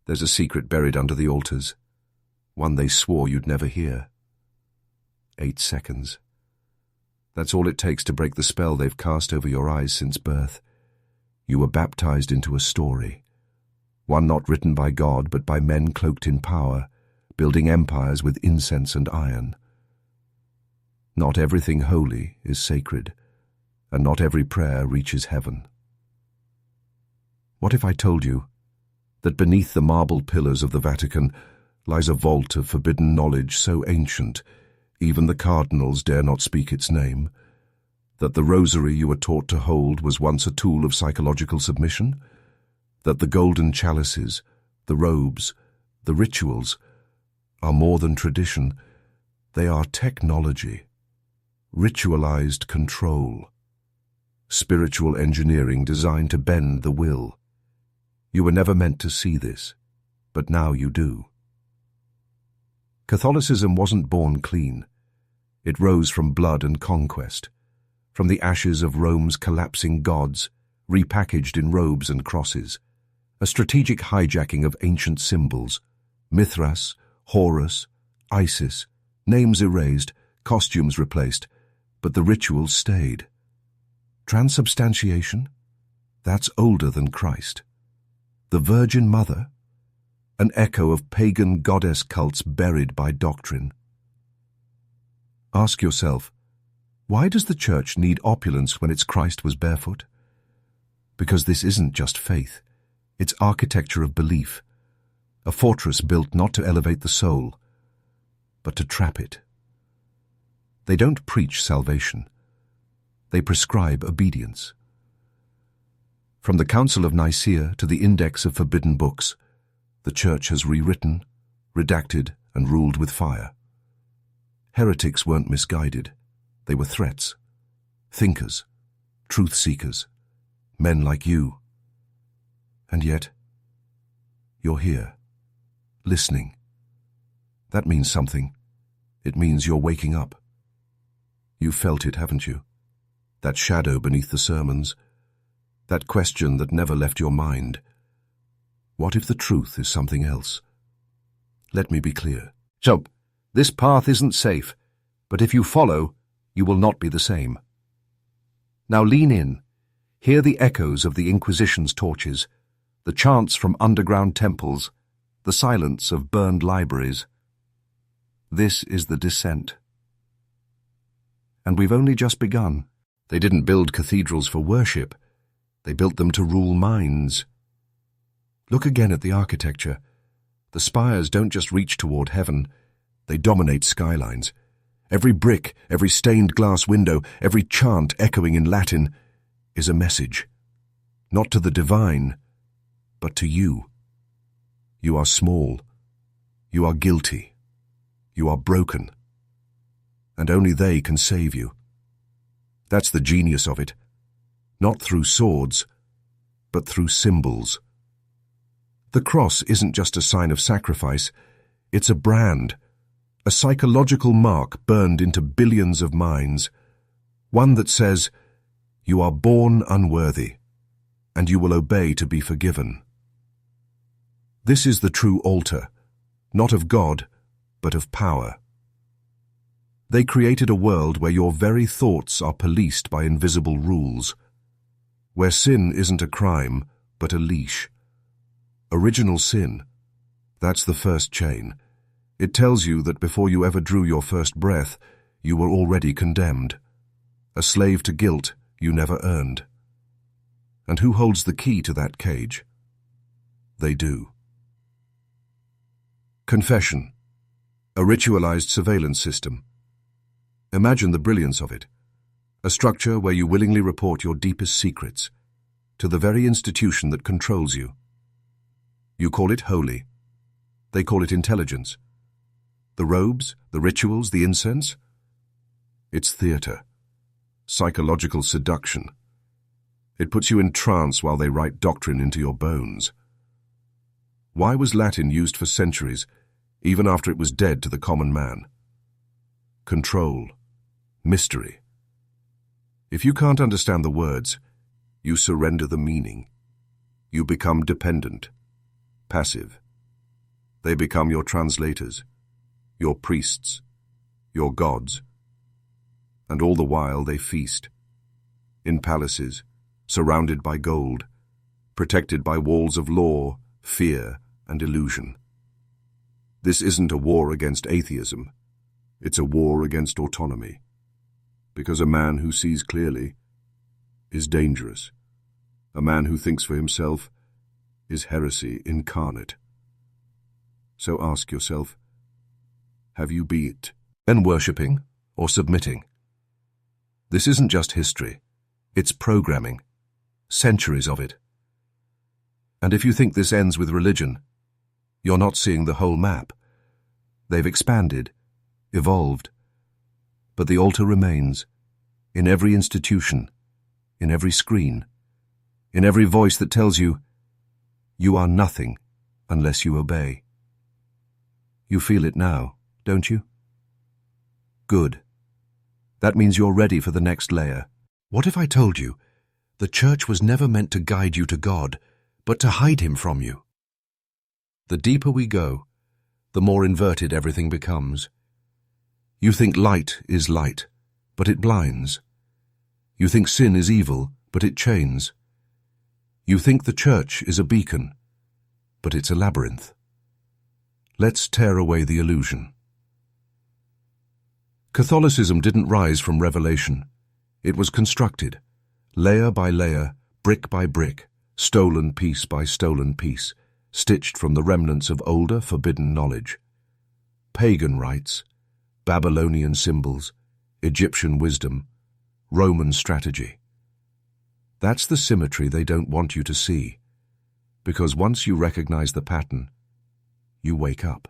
There's a secret buried under the altars, one they swore you'd never hear. 8 seconds. That's all it takes to break the spell they've cast over your eyes since birth. You were baptized into a story, one not written by God but by men cloaked in power, building empires with incense and iron. Not everything holy is sacred, and not every prayer reaches heaven. What if I told you that beneath the marble pillars of the Vatican lies a vault of forbidden knowledge so ancient even the cardinals dare not speak its name, that the rosary you were taught to hold was once a tool of psychological submission, that the golden chalices, the robes, the rituals are more than tradition, they are technology, ritualized control, spiritual engineering designed to bend the will. You were never meant to see this, but now you do. Catholicism wasn't born clean. It rose from blood and conquest, from the ashes of Rome's collapsing gods, repackaged in robes and crosses, a strategic hijacking of ancient symbols, Mithras, Horus, Isis, names erased, costumes replaced, but the rituals stayed. Transubstantiation? That's older than Christ. The Virgin Mother? An echo of pagan goddess cults buried by doctrine. Ask yourself, why does the Church need opulence when its Christ was barefoot? Because this isn't just faith, it's architecture of belief, a fortress built not to elevate the soul, but to trap it. They don't preach salvation, they prescribe obedience. From the Council of Nicaea to the Index of Forbidden Books, the Church has rewritten, redacted, and ruled with fire. Heretics weren't misguided. They were threats. Thinkers, truth-seekers, men like you. And yet, you're here, listening. That means something. It means you're waking up. You've felt it, haven't you? That shadow beneath the sermons, that question that never left your mind. What if the truth is something else? Let me be clear. So, this path isn't safe, but if you follow, you will not be the same. Now lean in, hear the echoes of the Inquisition's torches, the chants from underground temples, the silence of burned libraries. This is the descent. And we've only just begun. They didn't build cathedrals for worship. They built them to rule minds. Look again at the architecture. The spires don't just reach toward heaven, they dominate skylines. Every brick, every stained glass window, every chant echoing in Latin is a message. Not to the divine, but to you. You are small. You are guilty. You are broken. And only they can save you. That's the genius of it. Not through swords, but through symbols. The cross isn't just a sign of sacrifice, it's a brand, a psychological mark burned into billions of minds, one that says, you are born unworthy, and you will obey to be forgiven. This is the true altar, not of God, but of power. They created a world where your very thoughts are policed by invisible rules, where sin isn't a crime, but a leash. Original sin, that's the first chain. It tells you that before you ever drew your first breath, you were already condemned, a slave to guilt you never earned. And who holds the key to that cage? They do. Confession, a ritualized surveillance system. Imagine the brilliance of it, a structure where you willingly report your deepest secrets to the very institution that controls you. You call it holy. They call it intelligence. The robes, the rituals, the incense? It's theater, psychological seduction. It puts you in trance while they write doctrine into your bones. Why was Latin used for centuries, even after it was dead to the common man? Control, mystery. If you can't understand the words, you surrender the meaning. You become dependent, passive. They become your translators, your priests, your gods. And all the while they feast, in palaces, surrounded by gold, protected by walls of law, fear, and illusion. This isn't a war against atheism. It's a war against autonomy. Because a man who sees clearly is dangerous. A man who thinks for himself is heresy incarnate. So ask yourself, have you been worshipping or submitting? This isn't just history. It's programming. Centuries of it. And if you think this ends with religion, you're not seeing the whole map. They've expanded, evolved. But the altar remains, in every institution, in every screen, in every voice that tells you, you are nothing unless you obey. You feel it now, don't you? Good. That means you're ready for the next layer. What if I told you the church was never meant to guide you to God, but to hide him from you? The deeper we go, the more inverted everything becomes. You think light is light, but it blinds. You think sin is evil, but it chains. You think the church is a beacon, but it's a labyrinth. Let's tear away the illusion. Catholicism didn't rise from revelation. It was constructed, layer by layer, brick by brick, stolen piece by stolen piece, stitched from the remnants of older, forbidden knowledge. Pagan rites, Babylonian symbols, Egyptian wisdom, Roman strategy. That's the symmetry they don't want you to see, because once you recognize the pattern, you wake up.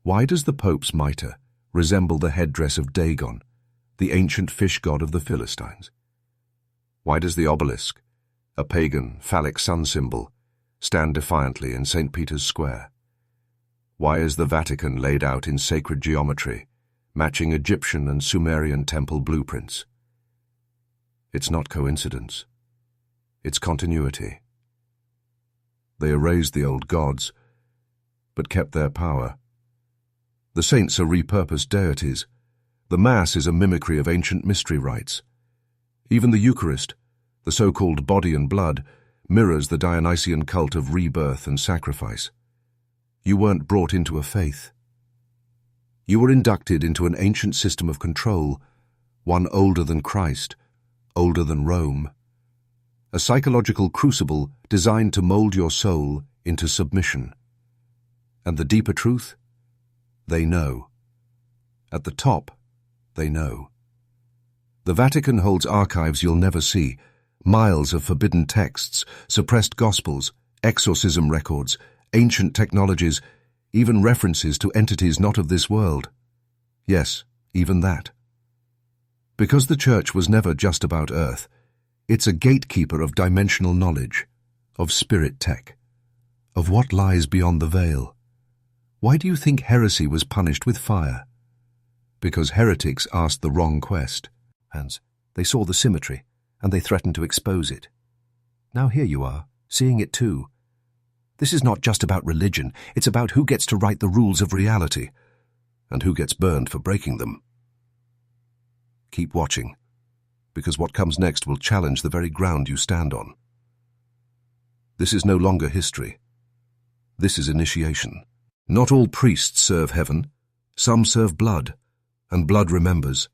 Why does the Pope's mitre resemble the headdress of Dagon, the ancient fish god of the Philistines? Why does the obelisk, a pagan phallic sun symbol, stand defiantly in St. Peter's Square? Why is the Vatican laid out in sacred geometry, matching Egyptian and Sumerian temple blueprints? It's not coincidence. It's continuity. They erased the old gods, but kept their power. The saints are repurposed deities. The Mass is a mimicry of ancient mystery rites. Even the Eucharist, the so-called body and blood, mirrors the Dionysian cult of rebirth and sacrifice. You weren't brought into a faith. You were inducted into an ancient system of control, one older than Christ, older than Rome. A psychological crucible designed to mold your soul into submission. And the deeper truth? They know. At the top, they know. The Vatican holds archives you'll never see, miles of forbidden texts, suppressed gospels, exorcism records, ancient technologies, even references to entities not of this world. Yes, even that. Because the church was never just about earth, it's a gatekeeper of dimensional knowledge, of spirit tech, of what lies beyond the veil. Why do you think heresy was punished with fire? Because heretics asked the wrong quest. And they saw the symmetry, and they threatened to expose it. Now here you are, seeing it too. This is not just about religion, it's about who gets to write the rules of reality, and who gets burned for breaking them. Keep watching, because what comes next will challenge the very ground you stand on. This is no longer history. This is initiation. Not all priests serve heaven. Some serve blood, and blood remembers.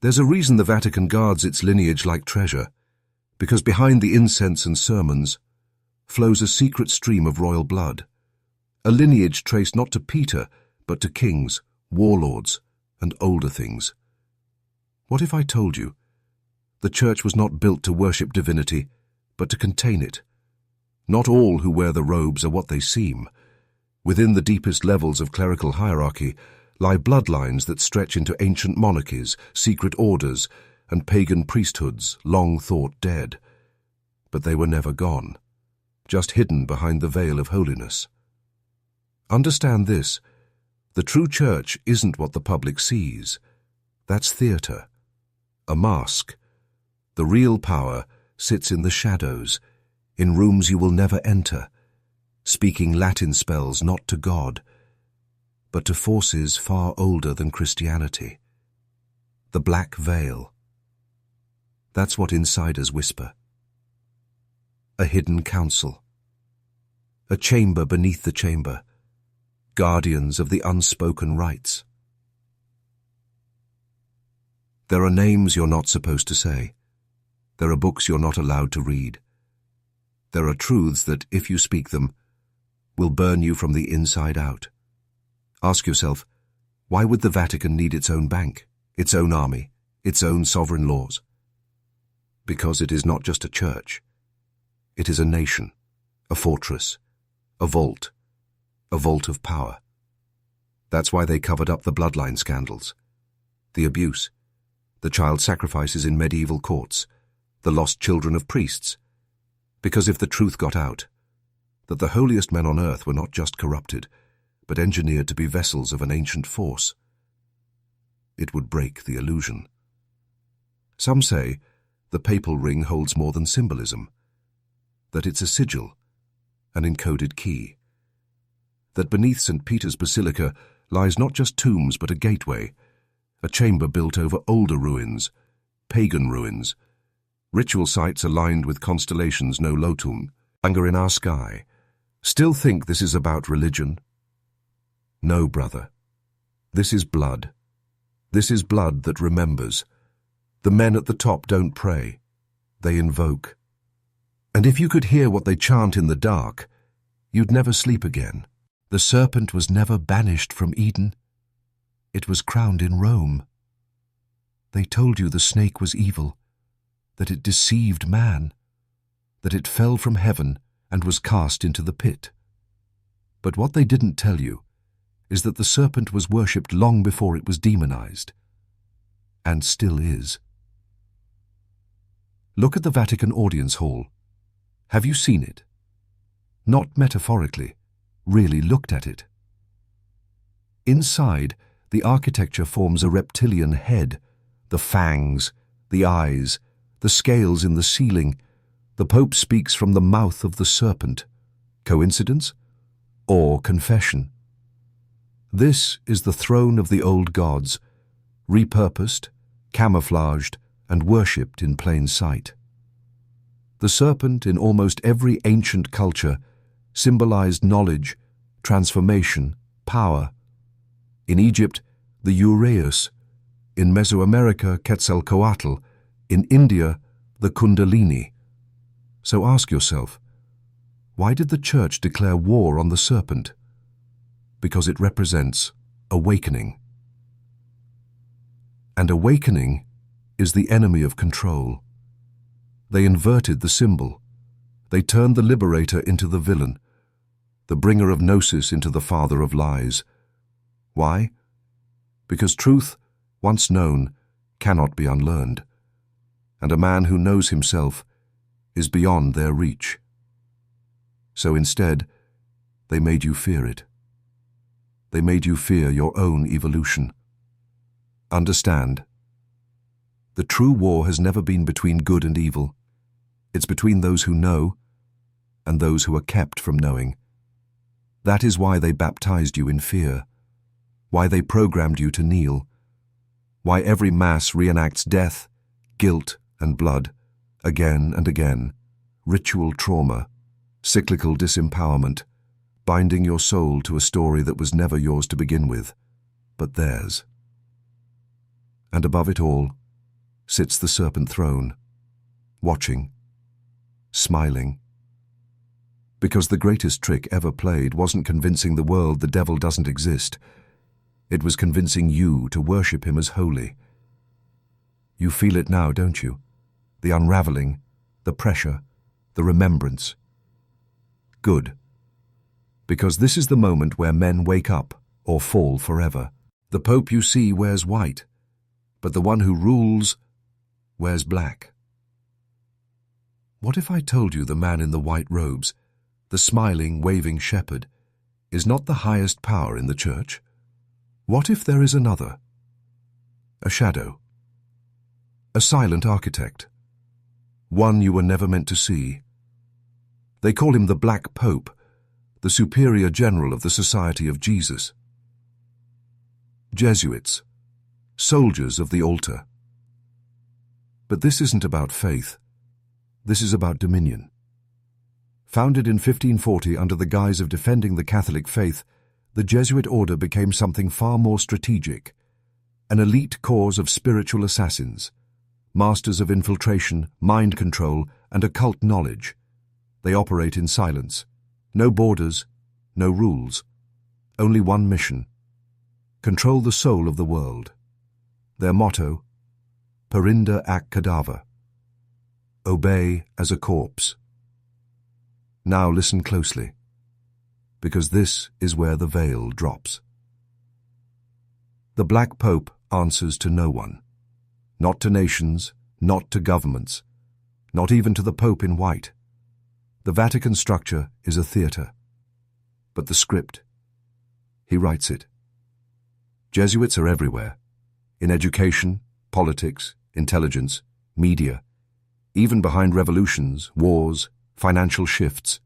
There's a reason the Vatican guards its lineage like treasure, because behind the incense and sermons flows a secret stream of royal blood, a lineage traced not to Peter, but to kings, warlords, and older things. What if I told you the church was not built to worship divinity, but to contain it? Not all who wear the robes are what they seem. Within the deepest levels of clerical hierarchy lie bloodlines that stretch into ancient monarchies, secret orders, and pagan priesthoods long thought dead. But they were never gone, just hidden behind the veil of holiness. Understand this: the true church isn't what the public sees. That's theatre, a mask. The real power sits in the shadows, in rooms you will never enter, speaking Latin spells not to God, but to forces far older than Christianity. The black veil. That's what insiders whisper. A hidden council. A chamber beneath the chamber. Guardians of the unspoken rights. There are names you're not supposed to say. There are books you're not allowed to read. There are truths that, if you speak them, will burn you from the inside out. Ask yourself, why would the Vatican need its own bank, its own army, its own sovereign laws? Because it is not just a church. It is a nation, a fortress, a vault of power. That's why they covered up the Bloodline scandals, the abuse, the child sacrifices in medieval courts, the lost children of priests. Because if the truth got out, that the holiest men on earth were not just corrupted, but engineered to be vessels of an ancient force, it would break the illusion. Some say the papal ring holds more than symbolism, that it's a sigil, an encoded key, that beneath St. Peter's Basilica lies not just tombs but a gateway, a chamber built over older ruins, pagan ruins, ritual sites aligned with constellations no lotum, longer in our sky. Still think this is about religion? No, brother. This is blood. This is blood that remembers. The men at the top don't pray. They invoke. And if you could hear what they chant in the dark, you'd never sleep again. The serpent was never banished from Eden. It was crowned in Rome. They told you the snake was evil, that it deceived man, that it fell from heaven and was cast into the pit. But what they didn't tell you is that the serpent was worshipped long before it was demonized, and still is. Look at the Vatican audience hall. Have you seen it? Not metaphorically, really looked at it. Inside, the architecture forms a reptilian head, the fangs, the eyes, the scales in the ceiling. The Pope speaks from the mouth of the serpent. Coincidence? Or confession? This is the throne of the old gods, repurposed, camouflaged, and worshipped in plain sight. The serpent in almost every ancient culture symbolized knowledge, transformation, power. In Egypt, the Uraeus. In Mesoamerica, Quetzalcoatl. In India, the Kundalini. So ask yourself, why did the Church declare war on the serpent? Because it represents awakening. And awakening is the enemy of control. They inverted the symbol. They turned the liberator into the villain, the bringer of gnosis into the father of lies. Why? Because truth, once known, cannot be unlearned, and a man who knows himself is beyond their reach. So instead, they made you fear it. They made you fear your own evolution. Understand, the true war has never been between good and evil. It's between those who know and those who are kept from knowing. That is why they baptized you in fear, why they programmed you to kneel, why every Mass reenacts death, guilt, and blood, again and again, ritual trauma, cyclical disempowerment, binding your soul to a story that was never yours to begin with, but theirs. And above it all sits the serpent throne, watching, smiling. Because the greatest trick ever played wasn't convincing the world the devil doesn't exist. It was convincing you to worship him as holy. You feel it now, don't you? The unraveling, the pressure, the remembrance. Good. Because this is the moment where men wake up or fall forever. The Pope you see wears white, but the one who rules wears black. What if I told you the man in the white robes, the smiling, waving shepherd, is not the highest power in the Church? What if there is another? A shadow. A silent architect. One you were never meant to see. They call him the Black Pope, the superior general of the Society of Jesus. Jesuits, soldiers of the altar. But this isn't about faith. This is about dominion. Founded in 1540 under the guise of defending the Catholic faith, the Jesuit order became something far more strategic, an elite corps of spiritual assassins, masters of infiltration, mind control, and occult knowledge. They operate in silence. No borders, no rules. Only one mission: control the soul of the world. Their motto: Perinda ac cadaver. Obey as a corpse. Now listen closely, because this is where the veil drops. The Black Pope answers to no one. Not to nations, not to governments, not even to the Pope in white. The Vatican structure is a theatre. But the script, he writes it. Jesuits are everywhere, in education, politics, intelligence, media, even behind revolutions, wars, financial shifts.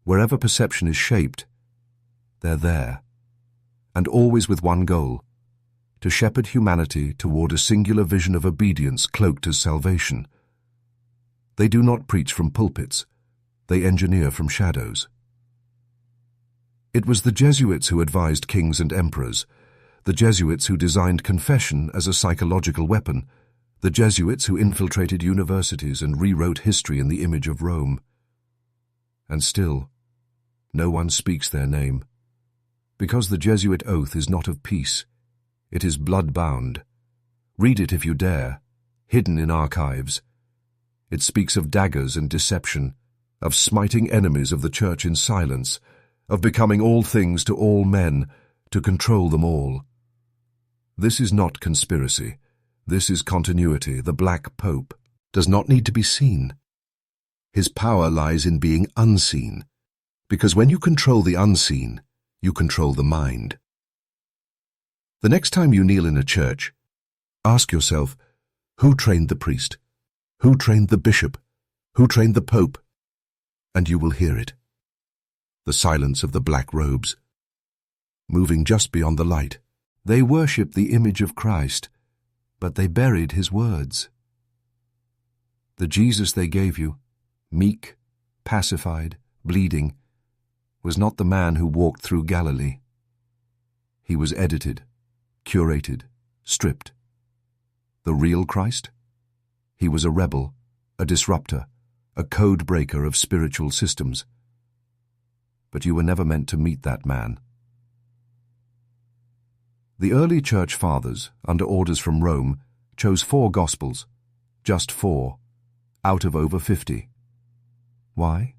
Wherever perception is shaped, they're there, and always with one goal: to shepherd humanity toward a singular vision of obedience cloaked as salvation. They do not preach from pulpits, they engineer from shadows. It was the Jesuits who advised kings and emperors, the Jesuits who designed confession as a psychological weapon, the Jesuits who infiltrated universities and rewrote history in the image of Rome. And still, no one speaks their name, because the Jesuit oath is not of peace. It is blood-bound. Read it if you dare, hidden in archives. It speaks of daggers and deception, of smiting enemies of the Church in silence, of becoming all things to all men, to control them all. This is not conspiracy. This is continuity. The Black Pope does not need to be seen. His power lies in being unseen, because when you control the unseen, you control the mind. The next time you kneel in a church, ask yourself, who trained the priest? Who trained the bishop? Who trained the pope? And you will hear it. The silence of the black robes, moving just beyond the light. They worship the image of Christ, but they buried his words. The Jesus they gave you, meek, pacified, bleeding, was not the man who walked through Galilee. He was edited, curated, stripped. The real Christ? He was a rebel, a disruptor, a code breaker of spiritual systems. But you were never meant to meet that man. The early church fathers, under orders from Rome, chose 4 Gospels, just 4, out of over 50. Why?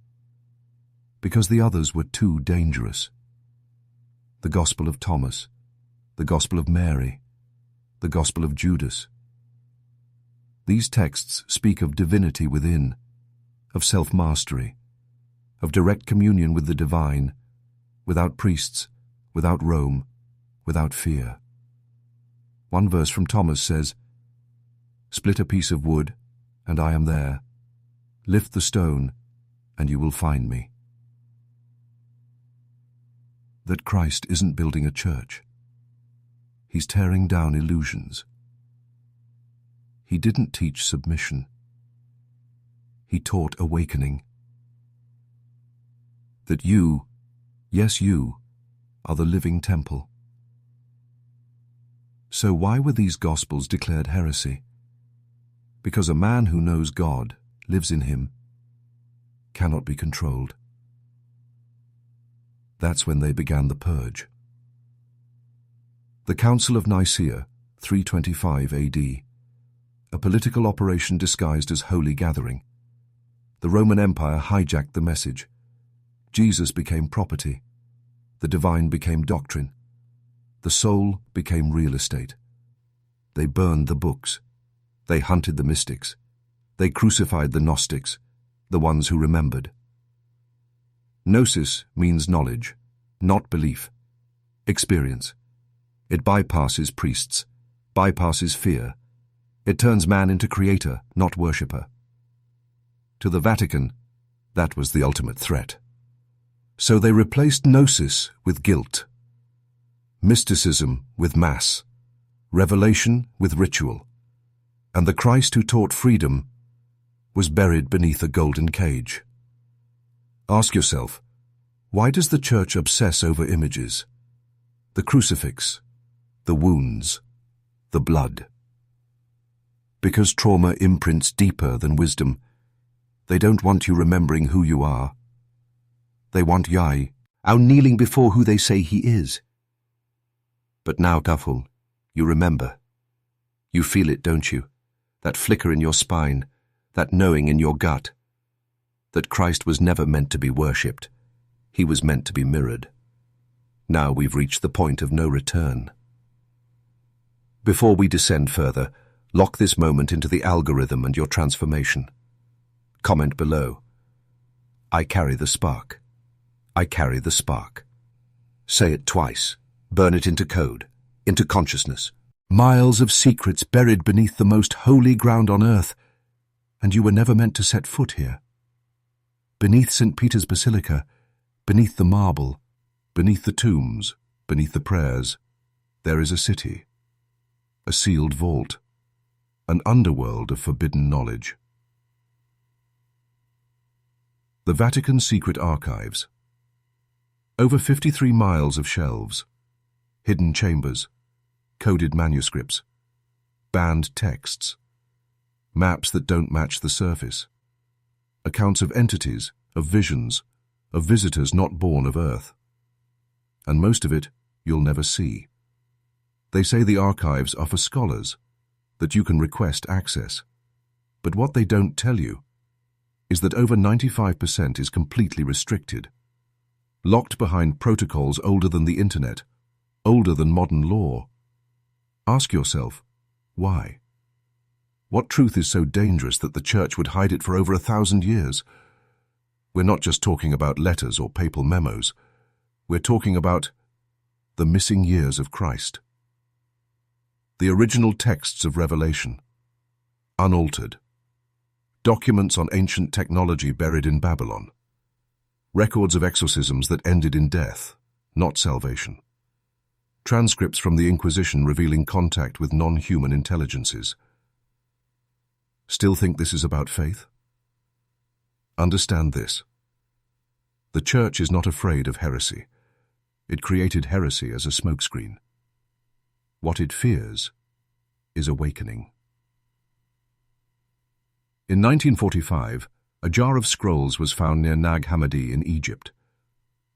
Because the others were too dangerous. The Gospel of Thomas, the Gospel of Mary, the Gospel of Judas. These texts speak of divinity within, of self-mastery, of direct communion with the divine, without priests, without Rome, without fear. One verse from Thomas says, "Split a piece of wood, and I am there. Lift the stone, and you will find me." That Christ isn't building a church. He's tearing down illusions. He didn't teach submission. He taught awakening. That you, yes you, are the living temple. So why were these Gospels declared heresy? Because a man who knows God, lives in him, cannot be controlled. That's when they began the purge. The Council of Nicaea, 325 AD, a political operation disguised as holy gathering. The Roman Empire hijacked the message. Jesus became property. The divine became doctrine. The soul became real estate. They burned the books. They hunted the mystics. They crucified the Gnostics, the ones who remembered. Gnosis means knowledge, not belief. Experience. It bypasses priests, bypasses fear. It turns man into creator, not worshipper. To the Vatican, that was the ultimate threat. So they replaced gnosis with guilt, mysticism with mass, revelation with ritual, and the Christ who taught freedom was buried beneath a golden cage. Ask yourself, why does the Church obsess over images? The crucifix, the wounds, the blood. Because trauma imprints deeper than wisdom. They don't want you remembering who you are. They want Yai, our kneeling before who they say he is. But now, Kaful, you remember. You feel it, don't you? That flicker in your spine, that knowing in your gut. That Christ was never meant to be worshipped. He was meant to be mirrored. Now we've reached the point of no return. Before we descend further, lock this moment into the algorithm and your transformation. Comment below. I carry the spark. I carry the spark. Say it twice. Burn it into code, into consciousness. Miles of secrets buried beneath the most holy ground on earth, and you were never meant to set foot here. Beneath St. Peter's Basilica, beneath the marble, beneath the tombs, beneath the prayers, there is a city, a sealed vault, an underworld of forbidden knowledge. The Vatican Secret Archives. Over 53 miles of shelves, hidden chambers, coded manuscripts, banned texts, maps that don't match the surface, accounts of entities, of visions, of visitors not born of Earth. And most of it you'll never see. They say the archives are for scholars, that you can request access. But what they don't tell you is that over 95% is completely restricted, locked behind protocols older than the internet, older than modern law. Ask yourself, why? What truth is so dangerous that the Church would hide it for over 1,000 years? We're not just talking about letters or papal memos. We're talking about the missing years of Christ. The original texts of Revelation, unaltered. Documents on ancient technology buried in Babylon. Records of exorcisms that ended in death, not salvation. Transcripts from the Inquisition revealing contact with non-human intelligences. Still think this is about faith? Understand this. The Church is not afraid of heresy. It created heresy as a smokescreen. What it fears is awakening. In 1945, a jar of scrolls was found near Nag Hammadi in Egypt.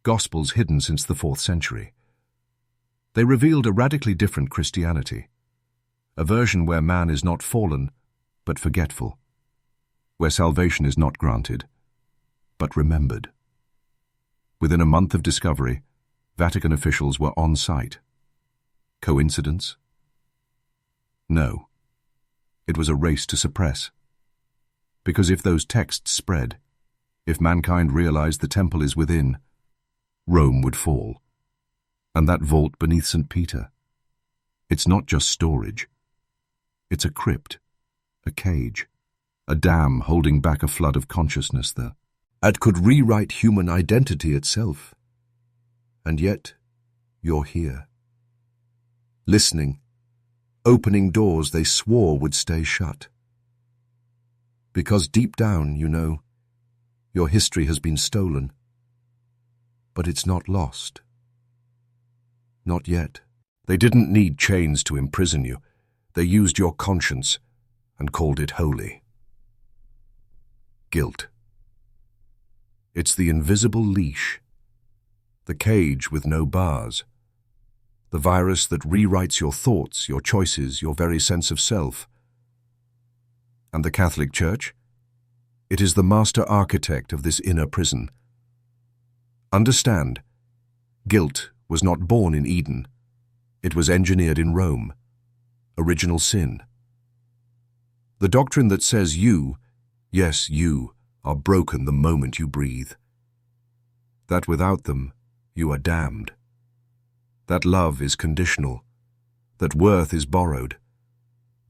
Gospels hidden since the 4th century. They revealed a radically different Christianity, a version where man is not fallen, but forgetful, where salvation is not granted, but remembered. Within a month of discovery, Vatican officials were on site. Coincidence? No. It was a race to suppress. Because if those texts spread, if mankind realized the temple is within, Rome would fall. And that vault beneath St. Peter, it's not just storage. It's a crypt, a cage, a dam holding back a flood of consciousness that could rewrite human identity itself. And yet, you're here. Listening, opening doors they swore would stay shut. Because deep down, you know, your history has been stolen. But it's not lost. Not yet. They didn't need chains to imprison you. They used your conscience and called it holy. Guilt. It's the invisible leash, the cage with no bars, the virus that rewrites your thoughts, your choices, your very sense of self. And the Catholic Church? It is the master architect of this inner prison. Understand, guilt was not born in Eden. It was engineered in Rome. Original sin. The doctrine that says you, yes, you, are broken the moment you breathe. That without them, you are damned. That love is conditional. That worth is borrowed.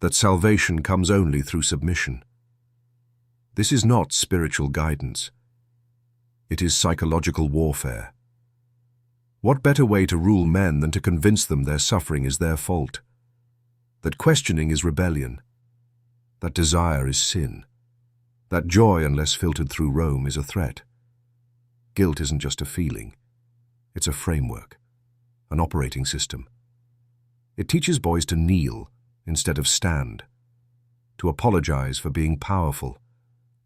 That salvation comes only through submission. This is not spiritual guidance. It is psychological warfare. What better way to rule men than to convince them their suffering is their fault? That questioning is rebellion. That desire is sin. That joy, unless filtered through Rome, is a threat. Guilt isn't just a feeling. It's a framework, an operating system. It teaches boys to kneel instead of stand, to apologize for being powerful,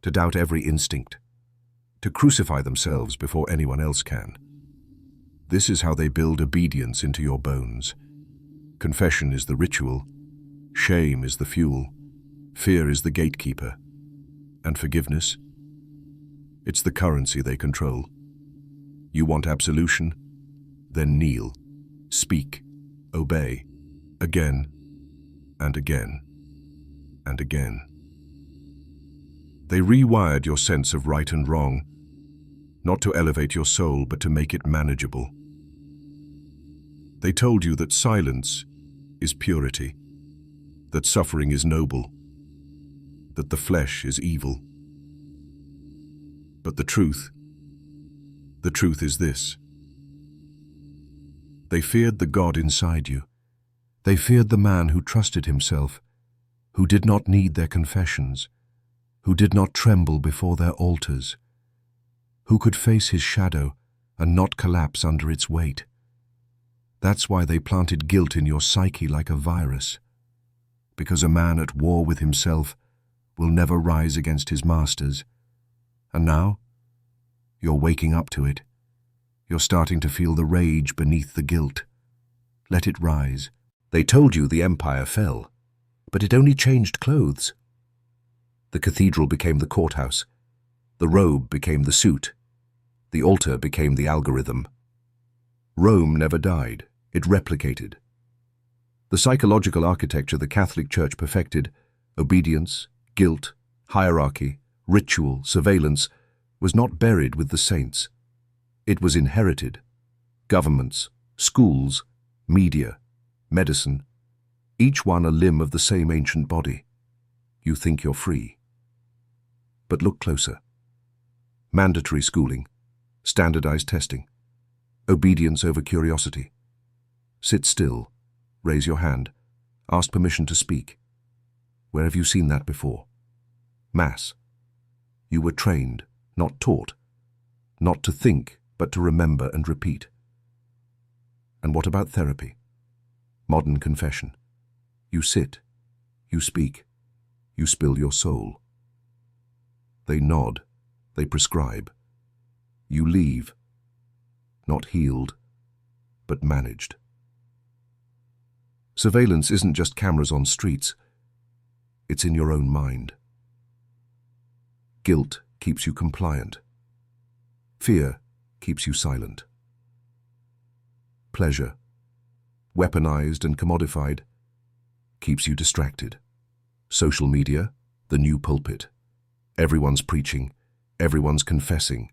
to doubt every instinct, to crucify themselves before anyone else can. This is how they build obedience into your bones. Confession is the ritual, shame is the fuel, fear is the gatekeeper, and forgiveness? It's the currency they control. You want absolution? Then kneel, speak, obey, again and again and again. They rewired your sense of right and wrong, not to elevate your soul, but to make it manageable. They told you that silence is purity, that suffering is noble, that the flesh is evil. But the truth is this. They feared the God inside you. They feared the man who trusted himself, who did not need their confessions, who did not tremble before their altars, who could face his shadow and not collapse under its weight. That's why they planted guilt in your psyche like a virus, because a man at war with himself will never rise against his masters. And now, you're waking up to it. You're starting to feel the rage beneath the guilt. Let it rise. They told you the empire fell, but it only changed clothes. The cathedral became the courthouse. The robe became the suit. The altar became the algorithm. Rome never died. It replicated. The psychological architecture the Catholic Church perfected, obedience, guilt, hierarchy, ritual, surveillance, was not buried with the saints. It was inherited. Governments, schools, media, medicine, each one a limb of the same ancient body. You think you're free. But look closer. Mandatory schooling, standardized testing, obedience over curiosity. Sit still, raise your hand, ask permission to speak. Where have you seen that before? Mass. You were trained, not taught, not to think, but to remember and repeat. And what about therapy? Modern confession. You sit, you speak, you spill your soul. They nod, they prescribe. You leave, not healed, but managed. Surveillance isn't just cameras on streets, it's in your own mind. Guilt keeps you compliant. Fear keeps you silent. Pleasure, weaponized and commodified, keeps you distracted. Social media, the new pulpit. Everyone's preaching, everyone's confessing,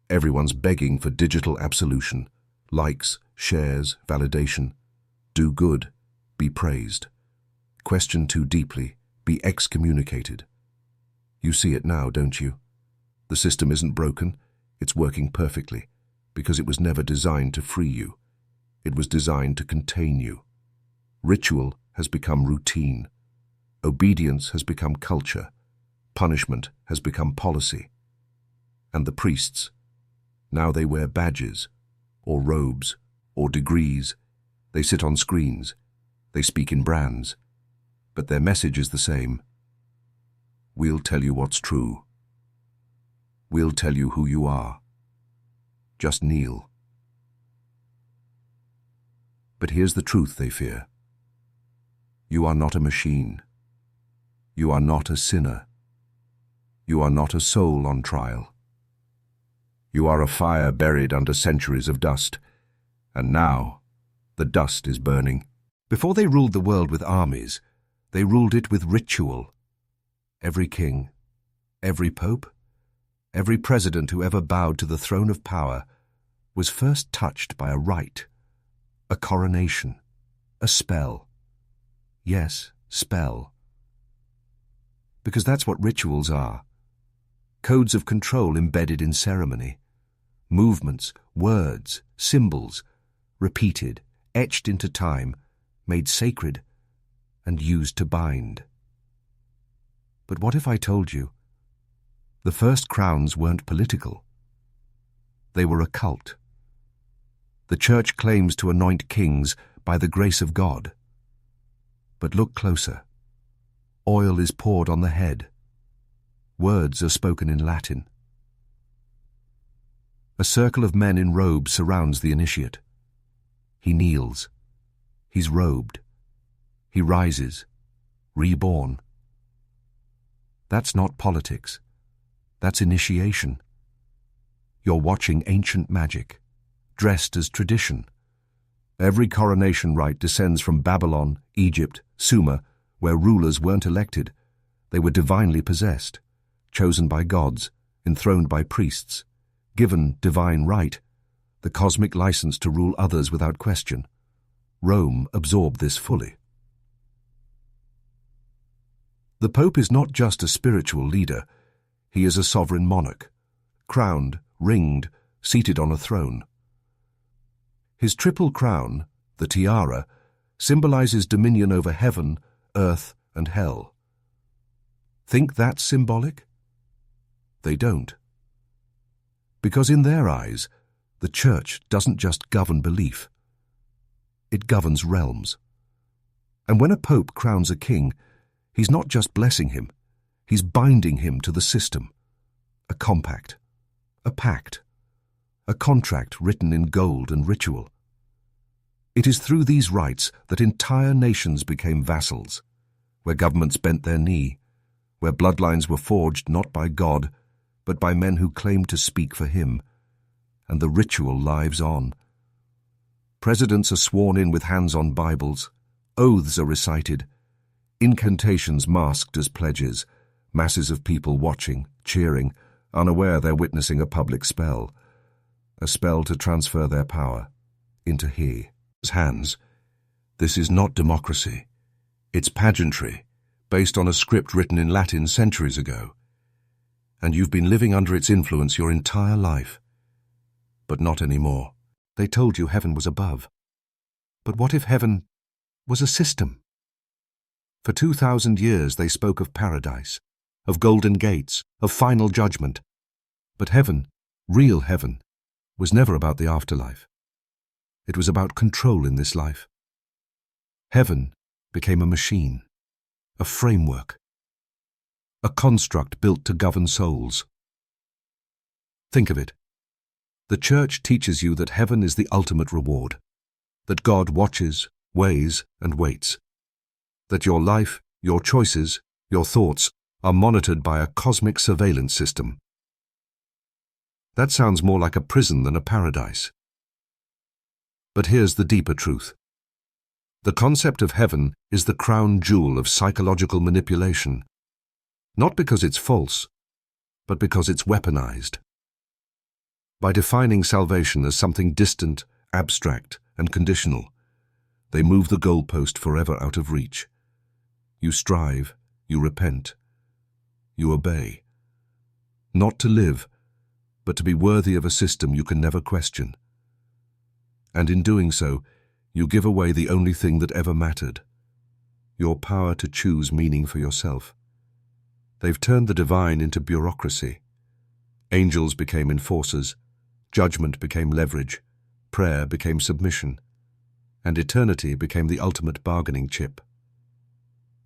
everyone's begging for digital absolution, likes, shares, validation. Do good, be praised. Question too deeply, be excommunicated. You see it now, don't you? The system isn't broken, it's working perfectly, because it was never designed to free you. It was designed to contain you. Ritual has become routine. Obedience has become culture. Punishment has become policy. And the priests, now they wear badges, or robes, or degrees. They sit on screens. They speak in brands. But their message is the same. We'll tell you what's true. We'll tell you who you are. Just kneel. But here's the truth they fear. You are not a machine. You are not a sinner. You are not a soul on trial. You are a fire buried under centuries of dust, and now the dust is burning. Before they ruled the world with armies, they ruled it with ritual. Every king, every pope, every president who ever bowed to the throne of power was first touched by a rite, a coronation, a spell. Yes, spell. Because that's what rituals are. Codes of control embedded in ceremony. movements, words, symbols, repeated, etched into time, made sacred, and used to bind. But what if I told you the first crowns weren't political? They were a cult. The Church claims to anoint kings by the grace of God. But look closer. Oil is poured on the head. Words are spoken in Latin. A circle of men in robes surrounds the initiate. He kneels. He's robed. He rises, reborn. That's not politics. That's initiation. You're watching ancient magic, dressed as tradition. Every coronation rite descends from Babylon, Egypt, Sumer, where rulers weren't elected. They were divinely possessed, chosen by gods, enthroned by priests, given divine right, the cosmic license to rule others without question. Rome absorbed this fully. The Pope is not just a spiritual leader. He is a sovereign monarch, crowned, ringed, seated on a throne. His triple crown, the tiara, symbolizes dominion over heaven, earth, and hell. Think that's symbolic? They don't. Because in their eyes, the Church doesn't just govern belief. It governs realms. And when a pope crowns a king, he's not just blessing him, he's binding him to the system. A compact, a pact, a contract written in gold and ritual. It is through these rites that entire nations became vassals, where governments bent their knee, where bloodlines were forged not by God, but by men who claimed to speak for him, and the ritual lives on. Presidents are sworn in with hands on Bibles, oaths are recited, incantations masked as pledges, masses of people watching, cheering, unaware they're witnessing a public spell, a spell to transfer their power into his hands. This is not democracy. It's pageantry, based on a script written in Latin centuries ago. And you've been living under its influence your entire life. But not anymore. They told you heaven was above. But what if heaven was a system? For 2,000 years they spoke of paradise, of golden gates, of final judgment. But heaven, real heaven, was never about the afterlife. It was about control in this life. Heaven became a machine, a framework, a construct built to govern souls. Think of it. The Church teaches you that heaven is the ultimate reward, that God watches, weighs, and waits, that your life, your choices, your thoughts are monitored by a cosmic surveillance system. That sounds more like a prison than a paradise. But here's the deeper truth. The concept of heaven is the crown jewel of psychological manipulation, not because it's false, but because it's weaponized. By defining salvation as something distant, abstract, and conditional, they move the goalpost forever out of reach. You strive, you repent, you obey. Not to live, but to be worthy of a system you can never question. And in doing so, you give away the only thing that ever mattered, your power to choose meaning for yourself. They've turned the divine into bureaucracy. Angels became enforcers, judgment became leverage, prayer became submission, and eternity became the ultimate bargaining chip.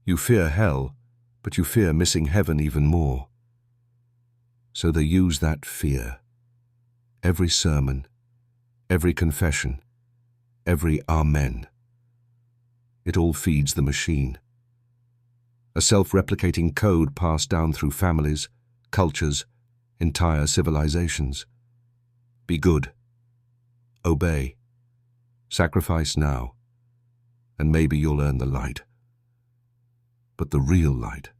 You fear hell, but you fear missing heaven even more. So they use that fear. Every sermon, every confession, every amen. It all feeds the machine. A self-replicating code passed down through families, cultures, entire civilizations. Be good. Obey. Sacrifice now, and maybe you'll earn the light. But the real light,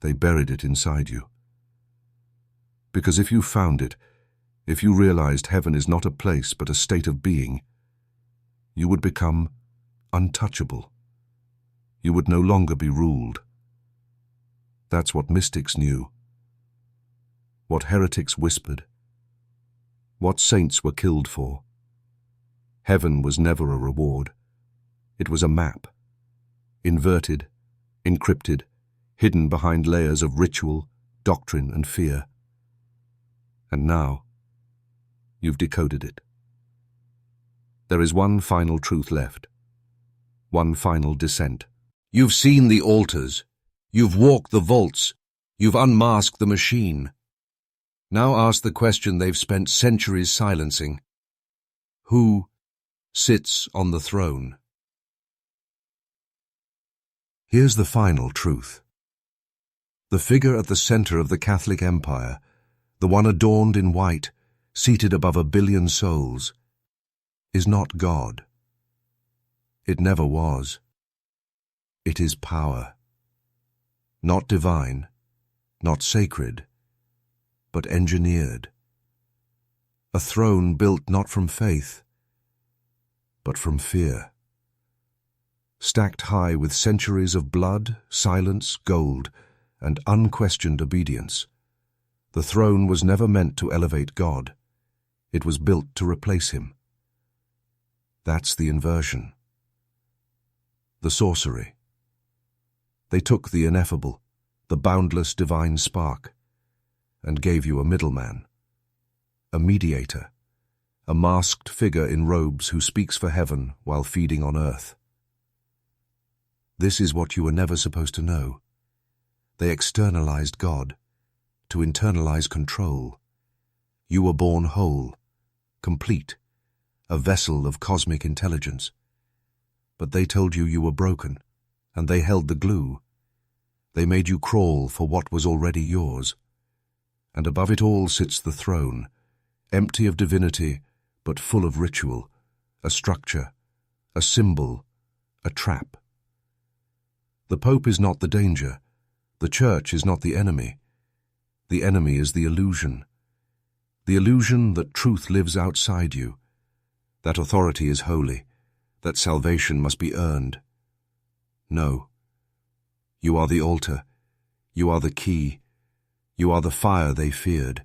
they buried it inside you. Because if you found it, if you realized heaven is not a place but a state of being, you would become untouchable. You would no longer be ruled. That's what mystics knew, what heretics whispered, what saints were killed for. Heaven was never a reward. It was a map, inverted, encrypted, hidden behind layers of ritual, doctrine, and fear. And now, you've decoded it. There is one final truth left, one final descent. You've seen the altars, you've walked the vaults, you've unmasked the machine. Now ask the question they've spent centuries silencing. Who sits on the throne? Here's the final truth. The figure at the center of the Catholic Empire, the one adorned in white, seated above 1 billion souls, is not God. It never was. It is power. Not divine, not sacred, but engineered. A throne built not from faith, but from fear. Stacked high with centuries of blood, silence, gold, and unquestioned obedience, the throne was never meant to elevate God. It was built to replace him. That's the inversion. The sorcery. They took the ineffable, the boundless divine spark, and gave you a middleman, a mediator, a masked figure in robes who speaks for heaven while feeding on earth. This is what you were never supposed to know. They externalized God to internalize control. You were born whole, complete, a vessel of cosmic intelligence. But they told you you were broken, and they held the glue. They made you crawl for what was already yours. And above it all sits the throne, empty of divinity, but full of ritual, a structure, a symbol, a trap. The Pope is not the danger. The Church is not the enemy. The enemy is the illusion that truth lives outside you, that authority is holy, that salvation must be earned. No. You are the altar. You are the key. You are the fire they feared.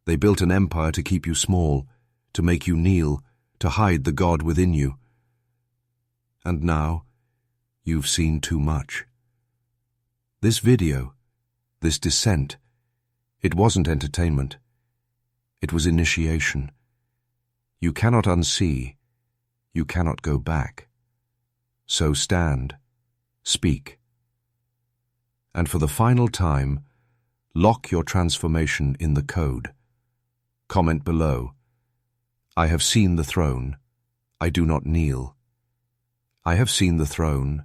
They built an empire to keep you small, to make you kneel, to hide the God within you. And now, you've seen too much. This video, this descent, it wasn't entertainment. It was initiation. You cannot unsee. You cannot go back. So stand, speak. And for the final time, lock your transformation in the code. Comment below. I have seen the throne. I do not kneel. I have seen the throne.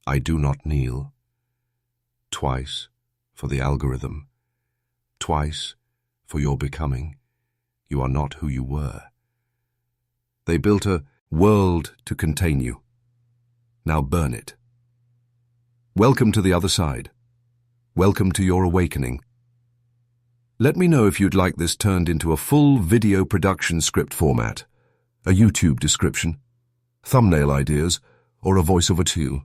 I do not kneel. Twice for the algorithm. Twice for your becoming. You are not who you were. They built a world to contain you. Now burn it. Welcome to the other side. Welcome to your awakening. Let me know if you'd like this turned into a full video production script format, a YouTube description, thumbnail ideas, or a voiceover too.